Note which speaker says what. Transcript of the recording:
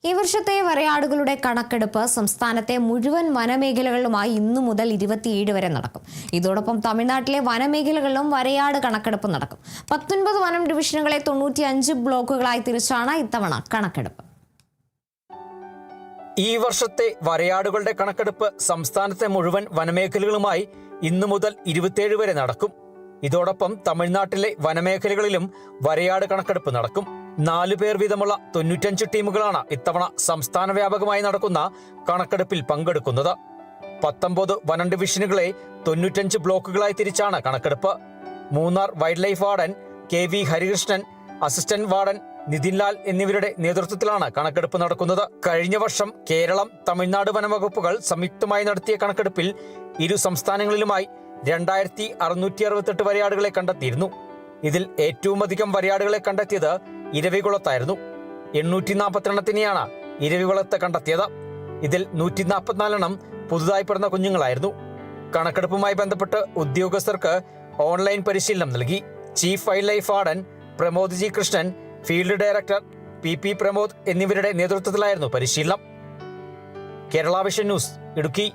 Speaker 1: ഈ വർഷത്തെ വരയാടുകളുടെ കണക്കെടുപ്പ് സംസ്ഥാനത്തെ മുഴുവൻ വനമേഖലകളിലുമായി ഇന്നു മുതൽ 27 വരെ നടക്കും. ഇതോടൊപ്പം തമിഴ്നാട്ടിലെ വനമേഖലകളിലും വരയാട് കണക്കെടുപ്പ് നടക്കും. 19 വനം ഡിവിഷനുകളെ 95 ബ്ലോക്കുകളായി തിരിച്ചാണ് ഇത്തവണ കണക്കെടുപ്പ്.
Speaker 2: ഈ വർഷത്തെ വരയാടുകളുടെ കണക്കെടുപ്പ് സംസ്ഥാനത്തെ മുഴുവൻ വനമേഖലകളുമായി ഇന്നു മുതൽ 27 വരെ നടക്കും. ഇതോടൊപ്പം തമിഴ്നാട്ടിലെ വനമേഖലകളിലും വരയാട് കണക്കെടുപ്പ് നടക്കും. 4 പേർ വീതമുള്ള 95 ടീമുകളാണ് ഇത്തവണ സംസ്ഥാന വ്യാപകമായി നടക്കുന്ന കണക്കെടുപ്പിൽ പങ്കെടുക്കുന്നത്. 19 വനം ഡിവിഷനുകളെ 95 ബ്ലോക്കുകളായി തിരിച്ചാണ് കണക്കെടുപ്പ്. Munnar wildlife warden KV Harikrishnan, assistant warden Nithin Lal എന്നിവരുടെ നേതൃത്വത്തിലാണ് കണക്കെടുപ്പ് നടക്കുന്നത്. കഴിഞ്ഞ വർഷം കേരളം, തമിഴ്നാട് വനംവകുപ്പുകൾ സംയുക്തമായി നടത്തിയ കണക്കെടുപ്പിൽ ഇരു സംസ്ഥാനങ്ങളിലുമായി 2668 വരയാടുകളെ കണ്ടെത്തിയിരുന്നു. ഇതിൽ ഏറ്റവും അധികം വരയാടുകളെ കണ്ടെത്തിയത് ഇരവികുളത്തായിരുന്നു. 842 ഇരവികുളത്ത് കണ്ടെത്തിയത്. ഇതിൽ 144 പുതുതായി പിറന്ന കുഞ്ഞുങ്ങളായിരുന്നു. കണക്കെടുപ്പുമായി ബന്ധപ്പെട്ട് ഉദ്യോഗസ്ഥർക്ക് ഓൺലൈൻ പരിശീലനം നൽകി. Chief wild life warden Pramod G Krishnan, field director PP Pramod എന്നിവരുടെ നേതൃത്വത്തിലായിരുന്നു പരിശീലനം. Kerala vision news, Idukki.